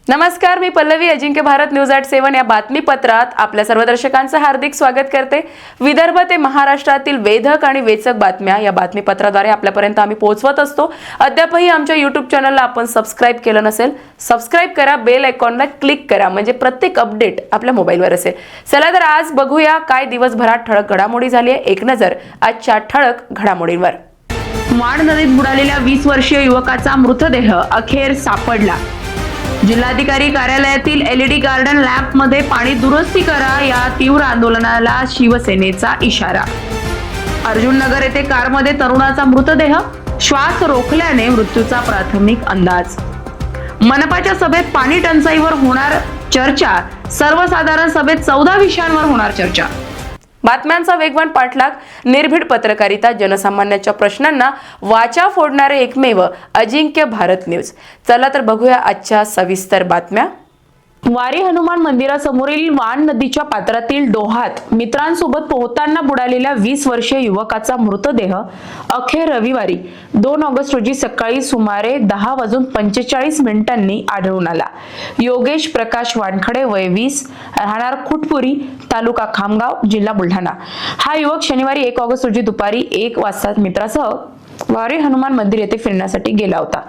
नमस्कार, मी पल्लवी. अजिंक्य भारत न्यूज @7 या बातमीपत्रात आपल्या सर्व दर्शकांचं हार्दिक स्वागत करते. विदर्भ ते महाराष्ट्रातील वेधक आणि वेचक बातम्या या बातमीपत्राद्वारे आपल्यापर्यंत आम्ही पोहोचवत असतो. अद्यापही आमच्या YouTube चॅनलला आपण सबस्क्राइब केलं नसेल, सबस्क्राइब करा, बेल आयकॉनला क्लिक करा, म्हणजे प्रत्येक अपडेट आपल्या मोबाईलवर असेल. चला तर आज बघूया काय दिवसभरात ठळक घडामोडी झाली आहे. एक नजर आजच्या ठळक घडामोडींवर. माण नदीत बुडालेल्या 20 वर्षीय युवकाचा मृतदेह अखेर सापडला. जिल्हाधिकारी कार्यालयातील LED गार्डन लॅम्प मध्ये पाणी दुरुस्ती करा या तीव्र आंदोलनाला शिवसेनेचा इशारा. अर्जुननगर येथे कारमध्ये तरुणाचा मृतदेह, श्वास रोखल्याने मृत्यूचा प्राथमिक अंदाज. मनपाच्या सभेत पाणी टंचाईवर होणार चर्चा, सर्वसाधारण सभेत 14 विषयांवर होणार चर्चा. बातम्यांचा वेगवान पाठलाग, निर्भीड पत्रकारिता, जनसामान्यांच्या प्रश्नांना वाचा फोडणारे एकमेव अजिंक्य भारत न्यूज. चला तर बघूया आजच्या सविस्तर बातम्या. वारी हनुमान मंदिरासमोरील वाण नदीच्या पात्रातील डोहात मित्रांसोबत पोहताना बुडालेल्या 20 वर्षीय युवकाचा मृतदेह अखेर रविवारी 2 ऑगस्ट रोजी सकाळी सुमारे 10:45 आढळून आला. योगेश प्रकाश वानखडे, वय 20, राहणार खुटपुरी, तालुका खामगाव, जिल्हा बुलढाणा. हा युवक शनिवारी 1 ऑगस्ट रोजी दुपारी 1 वाजता मित्रासह वारी हनुमान मंदिर येथे फिरण्यासाठी गेला होता.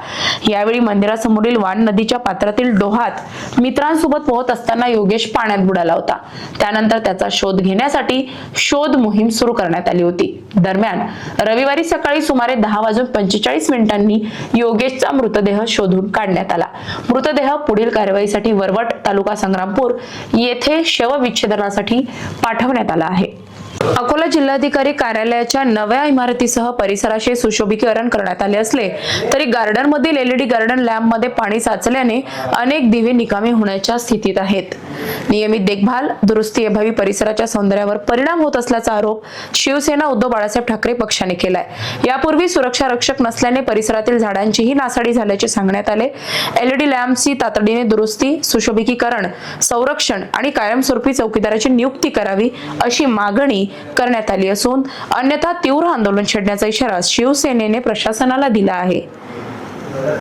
यावेळी मंदिरासमोरील वाण नदीच्या पात्रातील डोहात मित्रांसोबत पोहत असताना योगेश पाण्यात बुडाला होता. त्यानंतर त्याचा शोध घेण्यासाठी शोध मोहीम सुरू करण्यात आली होती. दरम्यान रविवारी सकाळी सुमारे 10:45 योगेशचा मृतदेह शोधून काढण्यात आला. मृतदेह पुढील कार्यवाहीसाठी वरवट, तालुका संग्रामपूर येथे शवविच्छेदनासाठी पाठवण्यात आला आहे. अकोला जिल्हाधिकारी कार्यालयाच्या नव्या इमारतीसह परिसराचे सुशोभीकरण करण्यात आले असले तरी गार्डन मधील LED गार्डन लॅम्प मध्ये पाणी साचल्याने अनेक दिवे निकामी होण्याच्या स्थितीत आहेत. नियमित देखभाल, दुरुस्ती अभावी परिसराच्या सौंदर्यावर परिणाम होत असल्याचा आरोप शिवसेना उद्धव बाळासाहेब ठाकरे पक्षाने केलाय. यापूर्वी सुरक्षा रक्षक नसल्याने परिसरातील झाडांचीही नासाडी झाल्याचे सांगण्यात आले. LED लॅम्पची तातडीने दुरुस्ती, सुशोभीकरण, संरक्षण आणि कायमस्वरूपी चौकीदाराची नियुक्ती करावी अशी मागणी करण्यात आली असून अन्यथा तीव्र आंदोलन छेडण्याचा इशारा शिवसेनेने प्रशासनाला दिला आहे.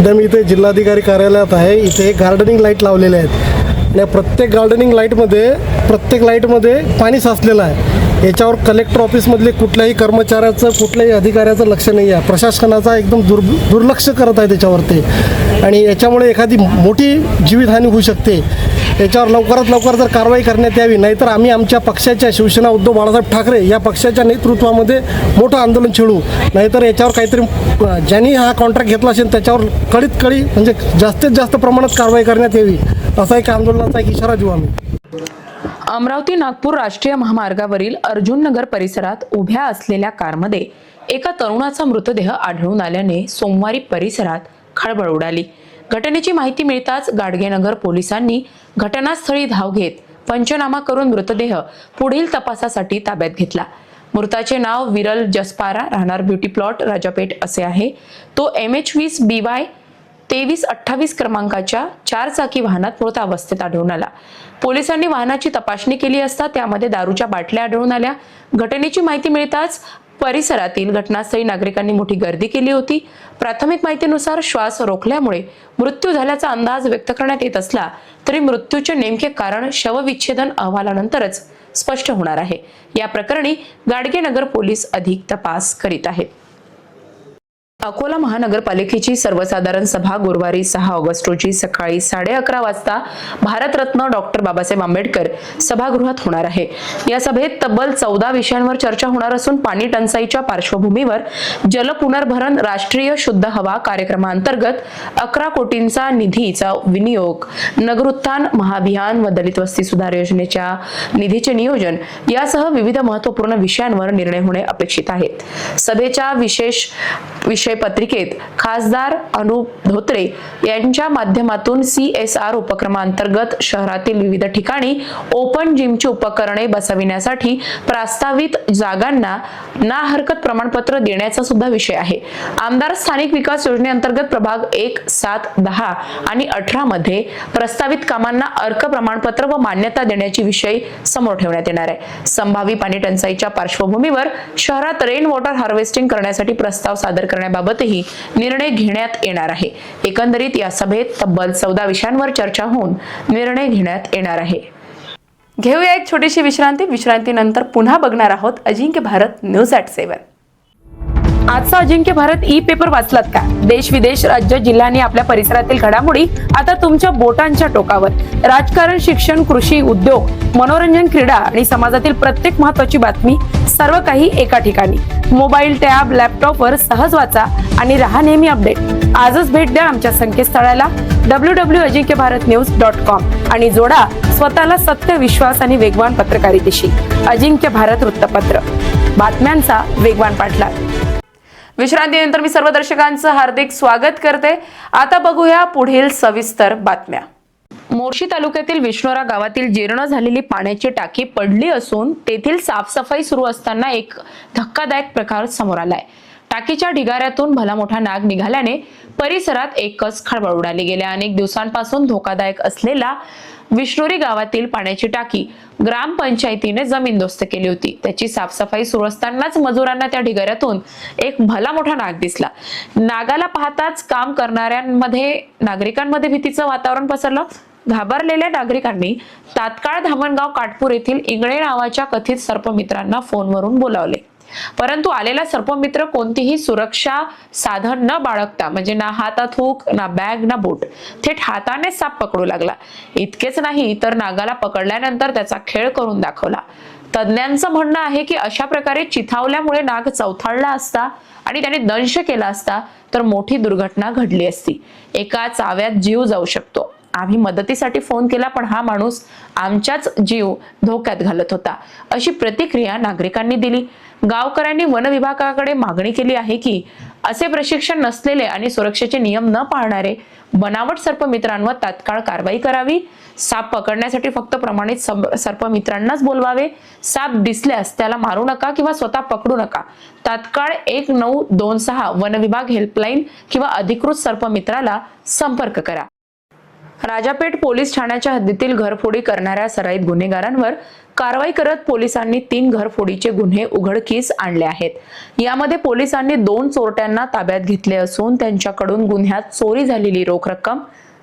मी इथे जिल्हाधिकारी कार्यालयात आहे. इथे गार्डनिंग लाईट लावलेले आहेत. या प्रत्येक गार्डनिंग लाईटमध्ये पाणी साचलेलं आहे. याच्यावर कलेक्टर ऑफिसमधले कुठल्याही कर्मचाऱ्याचं, कुठल्याही अधिकाऱ्याचं लक्ष नाही आहे. प्रशासनाचा एकदम दुर्लक्ष करत आहे त्याच्यावरती, आणि याच्यामुळे एखादी मोठी जीवितहानी होऊ शकते. याच्यावर लवकरात लवकर जर कारवाई करण्यात यावी, नाहीतर आम्ही आमच्या पक्षाच्या शिवसेना उद्धव बाळासाहेब ठाकरे या पक्षाच्या नेतृत्वामध्ये मोठं आंदोलन छेडू. नाहीतर याच्यावर काहीतरी ज्यांनी हा कॉन्ट्रॅक्ट घेतला असेल त्याच्यावर कडी म्हणजे जास्तीत जास्त प्रमाणात कारवाई करण्यात यावी, असा एक आंदोलनाचा एक इशारा देऊ आम्ही. अमरावती नागपूर राष्ट्रीय महामार्गावरील अर्जुननगर परिसरात उभ्या असलेल्या कारमध्ये एका तरुणाचा मृतदेह आढळून आल्याने सोमवारी परिसरात खळबळ उडाली. घटनेची माहिती मिळताच गाडगेनगर पोलिसांनी घटनास्थळी धाव घेत पंचनामा करून मृतदेह पुढील तपासासाठी ताब्यात घेतला. मृताचे नाव विरल जसपारा, राहणार ब्युटी प्लॉट, राजापेठ असे आहे. तो MH20 BY 2328 क्रमांकाच्या 4 चाकी वाहनात मृत अवस्थेत आढळून आला. पोलिसांनी वाहनाची तपासणी केली असता त्यामध्ये दारूच्या बाटल्या आढळून आल्या. घटनेची माहिती मिळताच परिसरातील घटनास्थळी नागरिकांनी मोठी गर्दी केली होती. प्राथमिक माहितीनुसार श्वास रोखल्यामुळे मृत्यू झाल्याचा अंदाज व्यक्त करण्यात येत असला तरी मृत्यूचे नेमके कारण शवविच्छेदन अहवालानंतरच स्पष्ट होणार आहे. या प्रकरणी गाडगेनगर पोलीस अधिक तपास करीत आहेत. अकोला महानगरपालिकेची सर्वसाधारण सभा गुरुवारी 6 ऑगस्ट रोजी सकाळी 11:30 वाजता भारतरत्न डॉक्टर बाबासाहेब आंबेडकर सभागृहात होणार आहे. या सभेत तब्बल 14 विषयांवर चर्चा होणार असून पाणी टंचाईच्या पार्श्वभूमीवर जल पुनर्भरण राष्ट्रीय शुद्ध हवा कार्यक्रमांतर्गत 11 कोटींचा निधीचा विनियोग, नगरोत्थान महाअभियान व दलित वस्ती सुधार योजनेच्या निधीचे नियोजन यासह विविध महत्त्वपूर्ण विषयांवर निर्णय होणे अपेक्षित आहेत. सभेच्या विशेष विषय पत्रिकेत खासदार अनुप धोत्रे यांच्या माध्यमातून CSR उपक्रमांतर्गत शहरातील विविध ठिकाणी ओपन जिमची उपकरणे बसविण्यासाठी प्रस्तावित जागांना ना हरकत प्रमाणपत्र देण्याचा सुद्धा विषय आहे. आमदार स्थानिक विकास योजनेअंतर्गत प्रभाग 1, 7, 10 आणि 18 मध्ये प्रस्तावित कामांना अर्क प्रमाणपत्र व मान्यता देण्याची विषय समोर ठेवण्यात येणार आहे. संभाव्य पाणी टंचाईच्या पार्श्वभूमीवर शहरात रेन वॉटर हार्वेस्टिंग करण्यासाठी प्रस्ताव सादर करण्याबाबत याबाबतही निर्णय घेण्यात येणार आहे. एकंदरीत या सभेत तब्बल 14 विषयांवर चर्चा होऊन निर्णय घेण्यात येणार आहे. घेऊया एक छोटीशी विश्रांतीनंतर पुन्हा बघणार आहोत अजिंक्य भारत न्यूज @ 7. आजचा अजिंक्य भारत ई पेपर वाचलात का? देश विदेश राज्य जिल्हा आणि आपल्या परिसरातील घडामोडी आता तुमच्या बोटांच्या टोकावर. राजकारण, शिक्षण, कृषी, उद्योग, मनोरंजन, क्रीडा आणि समाजातील प्रत्येक महत्त्वाची बातमी सर्व काही एका ठिकाणी. मोबाईल, टॅब, लॅपटॉपवर सहज वाचा आणि रहा नेहमी अपडेट. आजच भेट द्या आमच्या संकेतस्थळाला www.ajinkyaBharatnews.com आणि जोडा स्वतःला सत्य, विश्वास आणि वेगवान पत्रकारितेशी. अजिंक्य भारत वृत्तपत्र, बातम्यांचा वेगवान पाठलाग. विश्रांतीनंतर मी सर्व दर्शकांचं हार्दिक स्वागत करते. आता बघूया पुढील सविस्तर बातम्या. मोर्शी तालुक्यातील विष्णोरा गावातील जीर्ण झालेली पाण्याची टाकी पडली असून तेथील साफसफाई सुरू असताना एक धक्कादायक प्रकार समोर आलाय. टाकीच्या ढिगाऱ्यातून भला मोठा नाग निघाल्याने परिसरात एकच खळबळ उडाली. गेल्या अनेक दिवसांपासून धोकादायक असलेला विष्णोरी गावातील पाण्याची टाकी ग्रामपंचायतीने जमीनदोस्त केली होती. त्याची साफसफाई सुरू असतानाच मजुरांना त्या ढिगाऱ्यातून एक भला मोठा नाग दिसला. नागाला पाहताच काम करणाऱ्यांमध्ये नागरिकांमध्ये भीतीचं वातावरण पसरलं. घाबरलेल्या नागरिकांनी तात्काळ धामणगाव काटपूर येथील इंगळे नावाच्या कथित सर्पमित्रांना फोनवरून बोलावले. परंतु आलेला सर्पमित्र कोणतीही सुरक्षा साधन न बाळगता, म्हणजे ना हातात हुक, ना बॅग, ना बोट, थेट हाताने साप पकडू लागला. इतकेच नाही तर नागाला पकडल्यानंतर त्याचा खेळ करून दाखवला. तज्ञांचं म्हणणं आहे की अशा प्रकारे चिथावल्यामुळे नाग चौथाळला असता आणि त्याने दंश केला असता तर मोठी दुर्घटना घडली असती. एका चाव्यात जीव जाऊ शकतो. आम्ही मदतीसाठी फोन केला पण हा माणूस आमचाच जीव धोक्यात घालत होता, अशी प्रतिक्रिया नागरिकांनी दिली. गावकऱ्यांनी वन विभागाकडे मागणी केली आहे की असे प्रशिक्षण नसलेले आणि सुरक्षेचे नियम न पाळणारे बनावट सर्पमित्रांवर तात्काळ कारवाई करावी. साप पकडण्यासाठी फक्त प्रमाणित सर्पमित्रांनाच बोलवावे. साप दिसल्यास त्याला मारू नका किंवा स्वतः पकडू नका. तात्काळ 1926 वन विभाग हेल्पलाईन किंवा अधिकृत सर्पमित्राला संपर्क करा. राजापेठ पोलीस ठाण्याच्या हद्दीतील घरफोडी करणाऱ्या सराईत गुन्हेगारांवर कारवाई करत पोलिसांनी 3 घरफोडीचे गुन्हे उघडकीस आणले आहेत. यामध्ये पोलिसांनी 2 चोरट्यांना ताब्यात घेतले असून त्यांच्याकडून गुन्ह्यात चोरी झालेली रोख रक्कम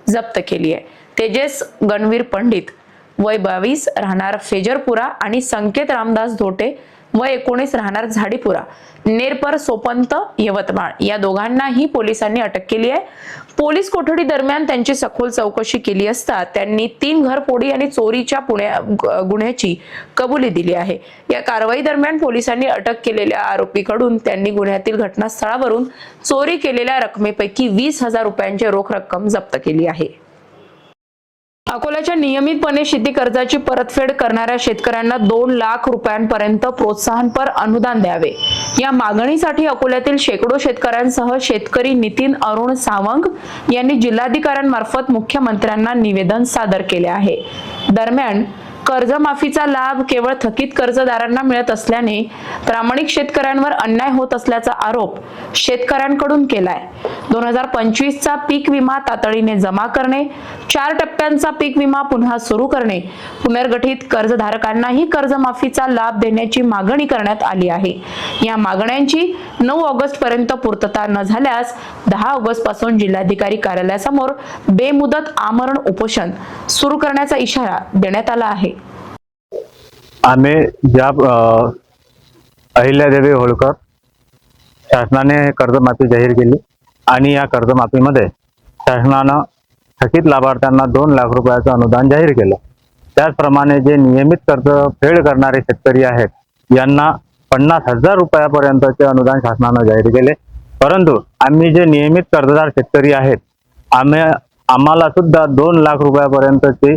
जप्त केली आहे. तेजस गणवीर पंडित वय 22 राहणार फेजरपुरा आणि संकेत रामदास धोटे वय 19 राहणार झाडीपुरा नेरपर सोपंत यवतमाळ या दोघांनाही पोलिसांनी अटक केली आहे. पोलीस कोठडी दरम्यान त्यांची सखोल चौकशी केली असता त्यांनी 3 घरफोडी आणि चोरीच्या गुन्ह्याची कबुली दिली आहे. या कारवाई दरम्यान पोलिसांनी अटक केलेल्या आरोपीकडून त्यांनी गुन्ह्यातील घटनास्थळावरून चोरी केलेल्या रकमेपैकी 20,000 रुपयांची रोख रक्कम जप्त केली आहे. अकोल्याच्या नियमितपणे शेती कर्जाची परतफेड करणाऱ्या शेतकऱ्यांना 2 लाख रुपयांपर्यंत प्रोत्साहनपर अनुदान द्यावे या मागणीसाठी अकोल्यातील शेकडो शेतकऱ्यांसह शेतकरी नितीन अरुण सावंग यांनी जिल्हाधिकाऱ्यांमार्फत मुख्यमंत्र्यांना निवेदन सादर केले आहे. दरम्यान कर्जमाफीचा लाभ केवळ थकीत कर्जदारांना मिळत असल्याने प्रामाणिक शेतकऱ्यांवर अन्याय होत असल्याचा आरोप शेतकऱ्यांकडून केलाय. 2025चा पीक विमा तातडीने जमा करणे, 4 टप्प्यांचा पीक विमा पुन्हा सुरू करणे, पुनर्गठित कर्जधारकांनाही कर्जमाफीचा लाभ देण्याची मागणी करण्यात आली आहे. या मागण्यांची 9 ऑगस्ट पर्यंत पूर्तता न झाल्यास 10 ऑगस्ट पासून जिल्हाधिकारी कार्यालयासमोर बेमुदत आमरण उपोषण सुरू करण्याचा इशारा देण्यात आला आहे. आम्ही ज्या अहिल्यादेवी होळकर शासनाने कर्जमाफी जाहीर केली आणि या कर्जमाफीमध्ये शासनानं थकीत लाभार्थ्यांना 2 लाख रुपयाचं अनुदान जाहीर केलं. त्याचप्रमाणे जे नियमित कर्ज फेड करणारे शेतकरी आहेत यांना 50,000 रुपयापर्यंतचे अनुदान शासनानं जाहीर केले. परंतु आम्ही जे नियमित कर्जदार शेतकरी आहेत आम्हाला सुद्धा 2 लाख रुपयापर्यंतचे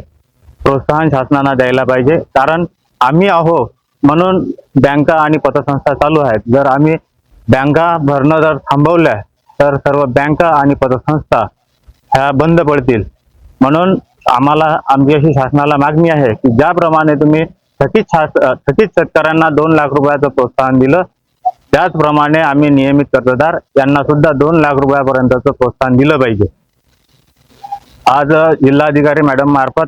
प्रोत्साहन शासनानं द्यायला पाहिजे. कारण आम्ही आहो म्हणून बँका आणि पतसंस्था चालू आहेत. जर आम्ही बँका भरणं जर थांबवल्या तर सर्व बँका आणि पतसंस्था ह्या बंद पडतील. म्हणून आमची अशी शासनाला मागणी आहे की ज्याप्रमाणे तुम्ही थकीत शेतकऱ्यांना 2 लाख रुपयाचं प्रोत्साहन दिलं त्याचप्रमाणे आम्ही नियमित कर्जदार यांना सुद्धा 2 लाख रुपयापर्यंतचं प्रोत्साहन दिलं पाहिजे. आज जिल्हाधिकारी मॅडम मार्फत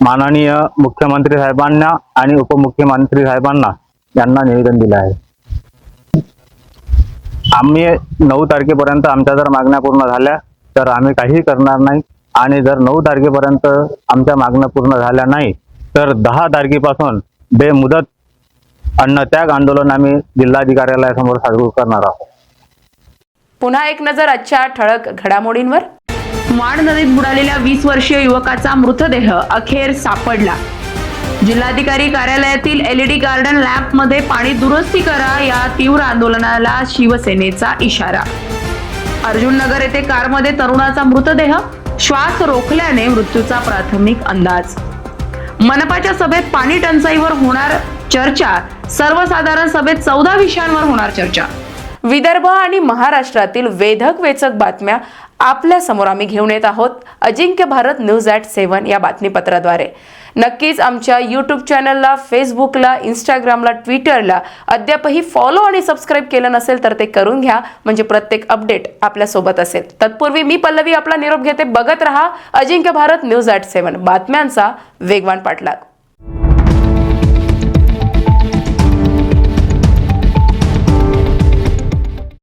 माननीय मुख्यमंत्री साहेबांना आणि उपमुख्यमंत्री साहेबांना यांना निवेदन दिलं आहे. आम्ही 9 तारखेपर्यंत आमच्या जर मागण्या पूर्ण झाल्या तर आम्ही काही करणार नाही, आणि जर 9 तारखेपर्यंत आमच्या मागण्या पूर्ण झाल्या नाही तर 10 तारखेपासून बेमुदत अन्नत्याग आंदोलन आम्ही जिल्हाधिकाऱ्यालयासमोर सादर करणार आहोत. पुन्हा एक नजर आजच्या ठळक घडामोडींवर. माण नदीत बुडालेल्या 20 वर्षीय युवकाचा मृतदेह अखेर सापडला. जिल्हाधिकारी कार्यालयातील LED गार्डन लॅम्प मध्ये पाणी दुरुस्ती करा या तीव्र आंदोलनाला शिवसेनेचा इशारा. अर्जुननगर येथे कारमध्ये तरुणाचा मृतदेह, श्वास रोखल्याने मृत्यूचा प्राथमिक अंदाज. मनपाच्या सभेत पाणी टंचाईवर होणार चर्चा, सर्वसाधारण सभेत 14 विषयांवर होणार चर्चा. विदर्भ आणि महाराष्ट्रातील वेधक वेचक बातम्या आपल्या समोर आम्ही घेऊन येत आहोत अजिंक्य भारत न्यूज @7 या बातमीपत्राद्वारे. नक्कीच आमच्या यूट्यूब चॅनलला, फेसबुकला, इंस्टाग्रामला, ट्विटरला अद्यापही फॉलो आणि सबस्क्राईब केलं नसेल तर ते करून घ्या, म्हणजे प्रत्येक अपडेट आपल्या सोबत असेल. तत्पूर्वी मी पल्लवी आपला निरोप घेते. बघत रहा अजिंक्य भारत न्यूज @7, बातम्यांचा वेगवान पाठलाग.